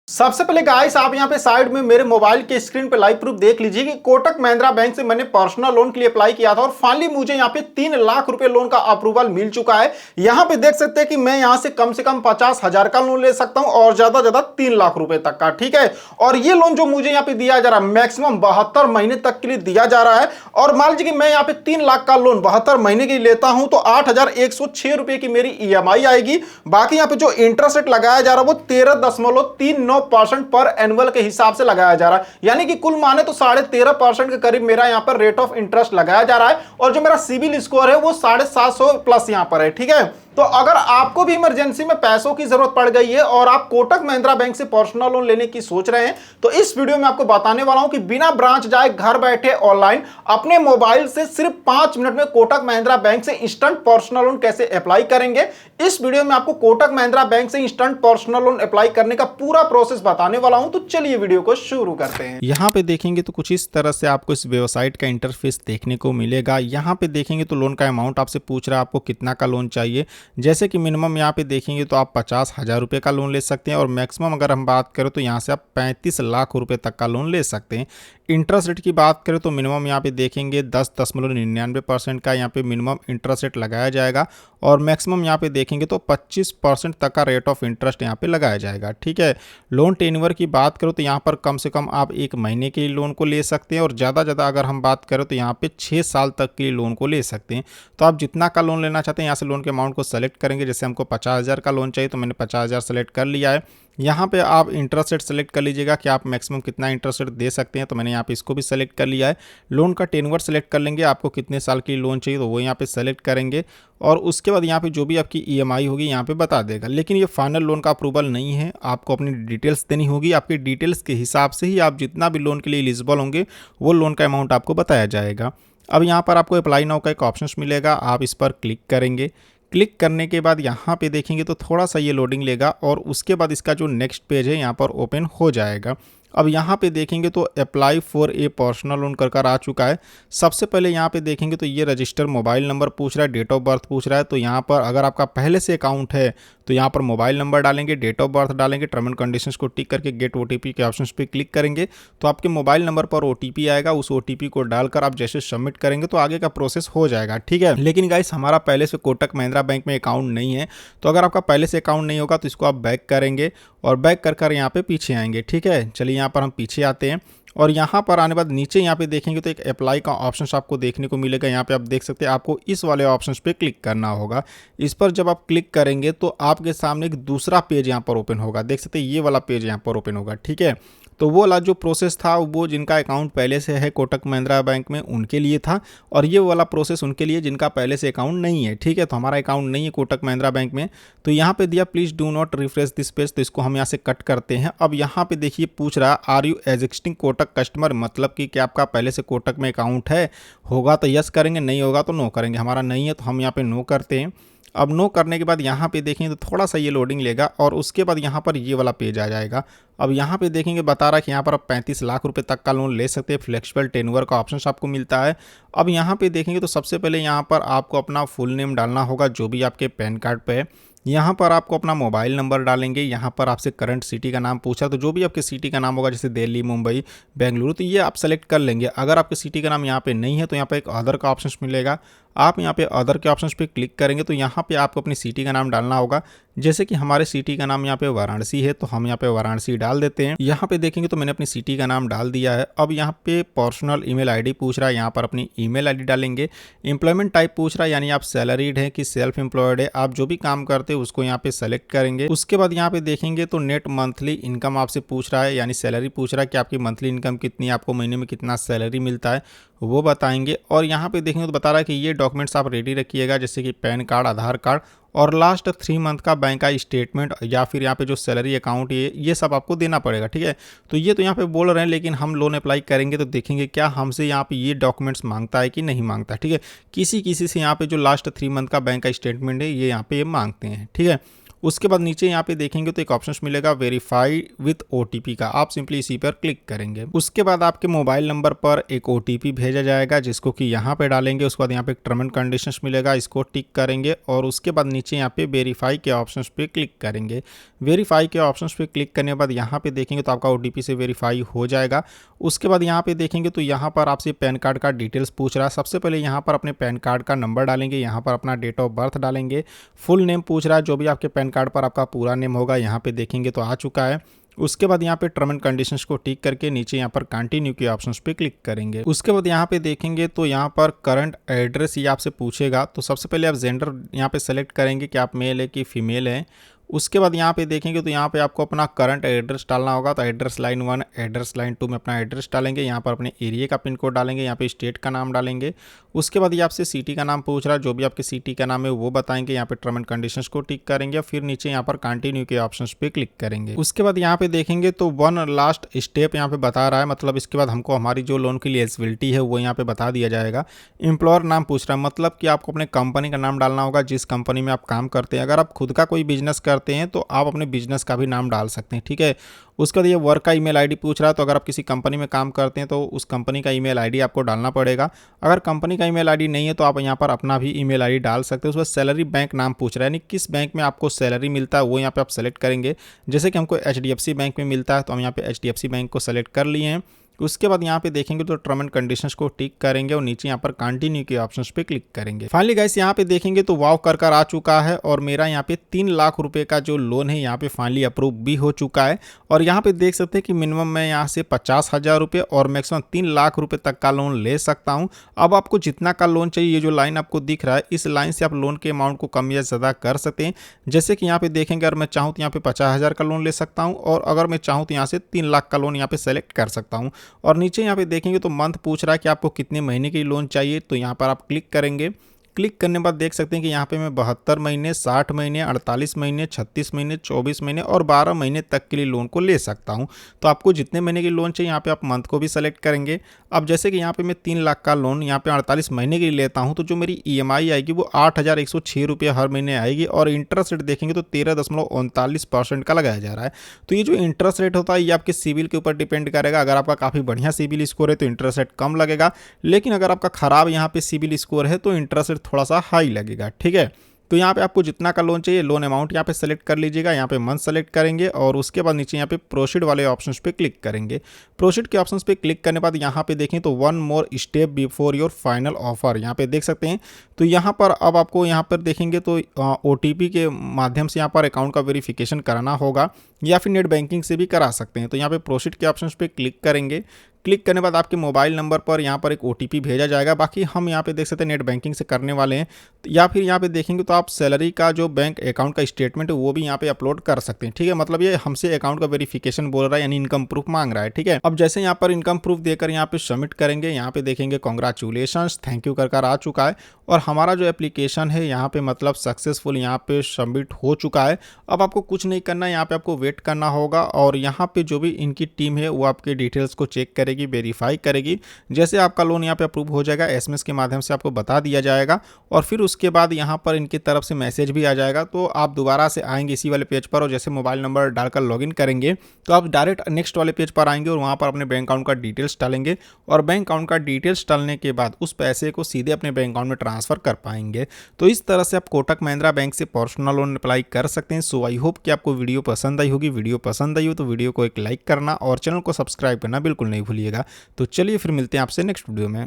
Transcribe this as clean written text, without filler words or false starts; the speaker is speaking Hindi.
सबसे पहले गाइस आप यहाँ पे साइड में मेरे मोबाइल के स्क्रीन पे लाइव प्रूफ देख लीजिए कि कोटक महिंद्रा बैंक से मैंने पर्सनल लोन के लिए अप्लाई किया था और फाइनली मुझे यहाँ पे 3 लाख रुपए लोन का अप्रूवल मिल चुका है। यहाँ पे देख सकते हैं कि मैं यहाँ से कम 50,000 का लोन ले सकता हूँ और ज्यादा 3 लाख रुपए तक का, ठीक है। और ये लोन जो मुझे यहाँ पे दिया जा रहा है मैक्सिमम 72 महीने तक के लिए दिया जा रहा है। और मान लीजिए कि मैं यहाँ पे 3 लाख का लोन 72 महीने के लिए लेता हूं तो 8,106 रुपए की मेरी ईएमआई आएगी। बाकी यहाँ पे जो इंटरेस्ट रेट लगाया जा रहा है वो 13.39% पर एनुअल के हिसाब से लगाया जा रहा है, यानी कि कुल माने तो 13.5% के करीब मेरा यहां पर रेट ऑफ इंटरेस्ट लगाया जा रहा है। और जो मेरा सिविल स्कोर है वो 750 प्लस यहां पर है, ठीक है। तो अगर आपको भी इमरजेंसी में पैसों की जरूरत पड़ गई है और आप कोटक महिंद्रा बैंक से पर्सनल लोन लेने की सोच रहे हैं तो इस वीडियो में आपको बताने वाला हूं कि बिना ब्रांच जाए घर बैठे ऑनलाइन अपने मोबाइल से सिर्फ 5 मिनट में कोटक महिंद्रा बैंक से इंस्टेंट पर्सनल लोन कैसे अप्लाई करेंगे। इस वीडियो में आपको कोटक महिंद्रा बैंक से इंस्टेंट पर्सनल लोन अप्लाई करने का पूरा प्रोसेस बताने वाला हूं, तो चलिए वीडियो को शुरू करते हैं। यहाँ पे देखेंगे तो कुछ इस तरह से आपको इस वेबसाइट का इंटरफेस देखने को मिलेगा। यहाँ पे देखेंगे तो लोन का अमाउंट आपसे पूछ रहा है आपको कितना का लोन चाहिए। जैसे कि मिनिमम यहाँ पे देखेंगे तो आप 50,000 रुपये का लोन ले सकते हैं और मैक्सिमम अगर हम बात करें तो यहाँ से आप 35 लाख रुपए तक का लोन ले सकते हैं। इंटरेस्ट रेट की बात करें तो मिनिमम यहाँ पे देखेंगे 10.99% का यहाँ पे मिनिमम इंटरेस्ट रेट लगाया जाएगा और मैक्सिमम यहाँ पे देखेंगे तो 25% तक का रेट ऑफ इंटरेस्ट यहाँ पे लगाया जाएगा, ठीक है। लोन टेन्योर की बात करो तो यहाँ पर कम से कम आप 1 महीने के लोन को ले सकते हैं और ज़्यादा अगर हम बात करें तो यहाँ पे 6 साल तक के लोन को ले सकते हैं। तो आप जितना का लोन लेना चाहते हैं यहाँ से लोन के अमाउंट को सेलेक्ट करेंगे। जैसे हमको 50,000 का लोन चाहिए तो मैंने 50,000 सेलेक्ट कर लिया है। यहाँ पे आप इंटरेस्ट रेट सेलेक्ट कर लीजिएगा कि आप मैक्सिमम कितना इंटरेस्ट रेट दे सकते हैं, तो मैंने यहाँ पे इसको भी सेलेक्ट कर लिया है। लोन का टेन्योर सेलेक्ट कर लेंगे, आपको कितने साल की लोन चाहिए तो वो यहाँ पे सेलेक्ट करेंगे और उसके बाद यहाँ पे जो भी आपकी ईएमआई होगी यहाँ पे बता देगा। लेकिन ये फाइनल लोन का अप्रूवल नहीं है, आपको अपनी डिटेल्स देनी होगी। आपकी डिटेल्स के हिसाब से ही आप जितना भी लोन के लिए एलिजिबल होंगे वो लोन का अमाउंट आपको बताया जाएगा। अब यहाँ पर आपको अप्लाई नाउ का एक ऑप्शन मिलेगा, आप इस पर क्लिक करेंगे। क्लिक करने के बाद यहाँ पे देखेंगे तो थोड़ा सा ये लोडिंग लेगा और उसके बाद इसका जो नेक्स्ट पेज है यहाँ पर ओपन हो जाएगा। अब यहाँ पे देखेंगे तो apply for a personal loan कर आ चुका है। सबसे पहले यहाँ पे देखेंगे तो ये रजिस्टर मोबाइल नंबर पूछ रहा है, डेट ऑफ बर्थ पूछ रहा है। तो यहाँ पर अगर आपका पहले से अकाउंट है तो यहाँ पर मोबाइल नंबर डालेंगे, डेट ऑफ बर्थ डालेंगे, टर्म एंड कंडीशंस को टिक करके गेट ओटीपी के ऑप्शन पे क्लिक करेंगे तो आपके मोबाइल नंबर पर ओटीपी आएगा। उस ओटीपी को डालकर आप जैसे सबमिट करेंगे तो आगे का प्रोसेस हो जाएगा, ठीक है। लेकिन गाइस हमारा पहले से कोटक महिंद्रा बैंक में अकाउंट नहीं है, तो अगर आपका पहले से अकाउंट नहीं होगा तो इसको आप बैक करेंगे और बैक कर यहाँ पे पीछे आएंगे, ठीक है। चलिए यहाँ पर हम पीछे आते हैं और यहाँ पर आने बाद नीचे यहाँ पे देखेंगे तो एक अप्लाई का ऑप्शन आपको देखने को मिलेगा। यहाँ पे आप देख सकते हैं आपको इस वाले ऑप्शन पे क्लिक करना होगा। इस पर जब आप क्लिक करेंगे तो आपके सामने एक दूसरा पेज यहाँ पर ओपन होगा, देख सकते हैं ये वाला पेज यहाँ पर ओपन होगा, ठीक है। तो वो वाला जो प्रोसेस था वो जिनका अकाउंट पहले से है कोटक महिंद्रा बैंक में उनके लिए था और ये वाला प्रोसेस उनके लिए जिनका पहले से अकाउंट नहीं है, ठीक है। तो हमारा अकाउंट नहीं है कोटक महिंद्रा बैंक में, तो यहाँ पे दिया please do not refresh this page, तो इसको हम यहाँ से कट करते हैं। अब यहाँ पे देखिए पूछ रहा है are you existing Kotak customer, मतलब कि क्या आपका पहले से कोटक में अकाउंट है। होगा तो यस करेंगे, नहीं होगा तो नो करेंगे। हमारा नहीं है तो हम यहाँ पे नो करते हैं। अब नो करने के बाद यहाँ पे देखेंगे तो थोड़ा सा ये लोडिंग लेगा और उसके बाद यहाँ पर ये वाला पेज आ जाएगा। अब यहाँ पे देखेंगे बता रहा है कि यहाँ पर आप 35 लाख रुपए तक का लोन ले सकते हैं। फ्लेक्सिबल टेन्योर का ऑप्शन आपको मिलता है। अब यहाँ पे देखेंगे तो सबसे पहले यहाँ पर आपको अपना फुल नेम डालना होगा जो भी आपके पैन कार्ड पे है। यहाँ पर आपको अपना मोबाइल नंबर डालेंगे। यहाँ पर आपसे करंट सिटी का नाम पूछा तो जो भी आपके सिटी का नाम होगा जैसे दिल्ली, मुंबई, बेंगलुरु, तो ये आप सेलेक्ट कर लेंगे। अगर आपके सिटी का नाम यहाँ पे नहीं है तो यहाँ पे एक अदर का ऑप्शन मिलेगा, आप यहाँ पे अदर के ऑप्शन पे क्लिक करेंगे तो यहाँ पे आपको अपनी सिटी का नाम डालना होगा। जैसे कि हमारे सिटी का नाम यहाँ पे वाराणसी है तो हम यहाँ पे वाराणसी डाल देते हैं। यहाँ पे देखेंगे तो मैंने अपनी सिटी का नाम डाल दिया है। अब यहाँ पे पर्सनल ईमेल आईडी पूछ रहा है, यहाँ पर अपनी ईमेल आईडी डालेंगे। एम्प्लॉयमेंट टाइप पूछ रहा है, यानी आप सैलरीड है कि सेल्फ एम्प्लॉयड है, आप जो भी काम करते हैं उसको यहाँ पे सेलेक्ट करेंगे। उसके बाद यहाँ पे देखेंगे तो नेट मंथली इनकम आपसे पूछ रहा है, यानी सैलरी पूछ रहा है कि आपकी मंथली इनकम कितनी, आपको महीने में कितना सैलरी मिलता है वो बताएंगे। और यहाँ पे देखेंगे तो बता रहा है कि ये डॉक्यूमेंट्स आप रेडी रखिएगा जैसे कि पैन कार्ड, आधार कार्ड और लास्ट 3 मंथ का बैंक का स्टेटमेंट या फिर यहाँ पे जो सैलरी अकाउंट ये सब आपको देना पड़ेगा, ठीक है। तो ये तो यहाँ पे बोल रहे हैं, लेकिन हम लोन अप्लाई करेंगे तो देखेंगे क्या हमसे यहाँ पे ये डॉक्यूमेंट्स मांगता है कि नहीं मांगता, ठीक है। किसी से यहाँ पे जो लास्ट 3 मंथ का बैंक का स्टेटमेंट है ये यहाँ पे मांगते हैं, ठीक है। उसके बाद नीचे यहाँ पे देखेंगे तो एक ऑप्शन मिलेगा वेरीफाई विथ OTP का, आप सिंपली इसी पर क्लिक करेंगे। उसके बाद आपके मोबाइल नंबर पर एक OTP भेजा जाएगा जिसको कि यहाँ पे डालेंगे। उसके बाद यहाँ पे एक टर्म एंड कंडीशंस मिलेगा, इसको टिक करेंगे और उसके बाद नीचे यहाँ पे वेरीफाई के ऑप्शंस पे क्लिक करेंगे। वेरीफाई के ऑप्शंस पे क्लिक करने के बाद यहाँ पे देखेंगे तो आपका OTP से वेरीफाई हो जाएगा। उसके बाद यहाँ पे देखेंगे तो यहाँ पर आपसे पैन कार्ड का डिटेल्स पूछ रहा है। सबसे पहले यहाँ पर अपने पैन कार्ड का नंबर डालेंगे, यहाँ पर अपना डेट ऑफ बर्थ डालेंगे, फुल नेम पूछ रहा है, जो भी आपके पैन कार्ड पर आपका पूरा नेम होगा यहाँ पे देखेंगे तो आ चुका है। उसके बाद यहाँ पे टर्म एंड कंडीशंस को टिक करके नीचे यहाँ पर कंटिन्यू के ऑप्शंस पे क्लिक करेंगे। उसके बाद यहाँ पे देखेंगे तो यहाँ पर करंट एड्रेस ये आपसे पूछेगा, तो सबसे पहले आप जेंडर यहाँ पे सेलेक्ट करेंगे कि आप मेल है कि फीमेल है। उसके बाद यहाँ पे देखेंगे तो यहाँ पे आपको अपना करंट एड्रेस डालना होगा, तो एड्रेस लाइन 1 एड्रेस लाइन 2 में अपना एड्रेस डालेंगे। यहाँ पर अपने एरिया का पिन कोड डालेंगे, यहाँ पे स्टेट का नाम डालेंगे। उसके बाद ये आपसे सिटी का नाम पूछ रहा है, जो भी आपके सिटी का नाम है वो बताएंगे। यहाँ पे टर्म एंड कंडीशंस को टिक करेंगे, फिर नीचे यहाँ पर कंटिन्यू के ऑप्शंस पे क्लिक करेंगे। उसके बाद यहाँ पे देखेंगे तो वन लास्ट स्टेप यहाँ पे बता रहा है, मतलब इसके बाद हमको हमारी जो लोन की एलिजिबिलिटी है वो यहाँ पे बता दिया जाएगा। एम्प्लॉयर नाम पूछ रहा है, मतलब कि आपको अपने कंपनी का नाम डालना होगा, जिस कंपनी में आप काम करते हैं। अगर आप खुद का कोई बिजनेस करते हैं तो आप अपने बिजनेस का भी नाम डाल सकते हैं, ठीक है। उसके बाद ये वर्क का ईमेल आईडी पूछ रहा है, तो अगर आप किसी कंपनी में काम करते हैं तो उस कंपनी का ईमेल आईडी आपको डालना पड़ेगा। अगर कंपनी का ईमेल आईडी नहीं है तो आप यहाँ पर अपना भी ईमेल आईडी डाल सकते हैं। उसके बाद सैलरी बैंक नाम पूछ रहा है, यानी किस बैंक में आपको सैलरी मिलता है वो यहाँ पे आप सेलेक्ट करेंगे। जैसे कि हमको HDFC बैंक में मिलता है तो हम यहाँ पे HDFC बैंक को सेलेक्ट कर लिए हैं। उसके बाद यहाँ पे देखेंगे तो टर्म एंड कंडीशंस को टिक करेंगे और नीचे यहाँ पर कंटिन्यू के ऑप्शंस पे क्लिक करेंगे। फाइनली गाइस यहाँ पे देखेंगे तो वाव कर आ चुका है और मेरा यहाँ पे 3 लाख रुपए का जो लोन है यहाँ पे फाइनली अप्रूव भी हो चुका है। और यहाँ पे देख सकते हैं कि मिनिमम मैं यहाँ से 50,000 रुपये और मैक्सिमम 3 लाख रुपए तक का लोन ले सकता हूँ। अब आपको जितना का लोन चाहिए, ये जो लाइन आपको दिख रहा है इस लाइन से आप लोन के अमाउंट को कम या ज़्यादा कर सकते हैं। जैसे कि यहाँ पे देखेंगे अगर मैं चाहूँ तो यहाँ पे 50,000 का लोन ले सकता हूँ और अगर मैं चाहूँ तो यहाँ से 3 लाख का लोन यहाँ पे सेलेक्ट कर सकता हूँ। और नीचे यहाँ पे देखेंगे तो मंथ पूछ रहा है कि आपको कितने महीने की लोन चाहिए, तो यहाँ पर आप क्लिक करेंगे। क्लिक करने के बाद देख सकते हैं कि यहाँ पे मैं 72 महीने, 60 महीने, 48 महीने, 36 महीने, 24 महीने और 12 महीने तक के लिए लोन को ले सकता हूँ। तो आपको जितने महीने की लोन चाहिए यहाँ पे आप मंथ को भी सेलेक्ट करेंगे। अब जैसे कि यहाँ पे मैं 3 लाख का लोन यहाँ पे 48 महीने के लिए लेता हूँ, तो जो मेरी EMI आएगी वो 8,106 रुपये हर महीने आएगी और इंटरेस्ट रेट देखेंगे तो 13.39% का लगाया जा रहा है। तो ये जो इंटरेस्ट रेट होता है ये आपके सिविल के ऊपर डिपेंड करेगा। अगर आपका काफ़ी बढ़िया सिविल स्कोर है तो इंटरेस्ट रेट कम लगेगा, लेकिन अगर आपका खराब यहाँ पे सिविल स्कोर है तो इंटरेस्ट रेट थोड़ा सा हाई लगेगा, ठीक है। तो यहाँ पे आपको जितना का लोन चाहिए लोन अमाउंट यहाँ पे सेलेक्ट कर लीजिएगा। यहाँ पे मंथ सेलेक्ट करेंगे और उसके बाद नीचे यहाँ पे प्रोसीड वाले ऑप्शंस पे क्लिक करेंगे। प्रोसीड के ऑप्शंस पे क्लिक करने के बाद यहाँ पे देखें तो 1 मोर step before your final offer यहाँ पे देख सकते हैं। तो यहाँ पर अब आपको यहाँ पर देखेंगे तो OTP के माध्यम से यहाँ पर अकाउंट का वेरिफिकेशन कराना होगा या फिर नेट बैंकिंग से भी करा सकते हैं। तो यहाँ पे प्रोसीड के ऑप्शंस पे क्लिक करेंगे। क्लिक करने के बाद आपके मोबाइल नंबर पर यहाँ पर एक OTP भेजा जाएगा। बाकी हम यहाँ पे देख सकते हैं नेट बैंकिंग से करने वाले हैं, या फिर यहाँ पे देखेंगे तो आप सैलरी का जो बैंक अकाउंट का स्टेटमेंट है वो भी यहाँ पे अपलोड कर सकते हैं, ठीक है। मतलब ये हमसे अकाउंट का वेरिफिकेशन बोल रहा है, यानी इनकम प्रूफ मांग रहा है, ठीक है। अब जैसे यहाँ पर इनकम प्रूफ देकर यहाँ पे सबमिट करेंगे, यहाँ पे देखेंगे कॉन्ग्रेचुलेशंस, थैंक यू कर आ चुका है और हमारा जो एप्लीकेशन है यहाँ पे मतलब सक्सेसफुल यहाँ पे सबमिट हो चुका है। अब आपको कुछ नहीं करना है, यहाँ पे आपको वेट करना होगा और यहाँ पे जो भी इनकी टीम है वो आपके डिटेल्स को चेक करेगी, वेरीफाई करेगी। जैसे आपका लोन यहाँ पे अप्रूव हो जाएगा SMS के माध्यम से आपको बता दिया जाएगा और फिर उसके बाद यहाँ पर इनकी तरफ से मैसेज भी आ जाएगा। तो आप दोबारा से आएंगे इसी वाले पेज पर और जैसे मोबाइल नंबर डालकर लॉगिन करेंगे तो आप डायरेक्ट नेक्स्ट वाले पेज पर आएंगे और वहाँ पर अपने बैंक अकाउंट का डिटेल्स डालेंगे और बैंक अकाउंट का डिटेल्स डालने के बाद उस पैसे को सीधे अपने बैंक अकाउंट में ट्रांसफर कर पाएंगे। तो इस तरह से आप कोटक महिंद्रा बैंक से पर्सनल लोन अप्लाई कर सकते हैं। सो आई होप कि आपको वीडियो पसंद आई होगी। वीडियो पसंद आई हो तो वीडियो को एक लाइक करना और चैनल को सब्सक्राइब करना बिल्कुल नहीं भूलिएगा। तो चलिए फिर मिलते हैं आपसे नेक्स्ट वीडियो में।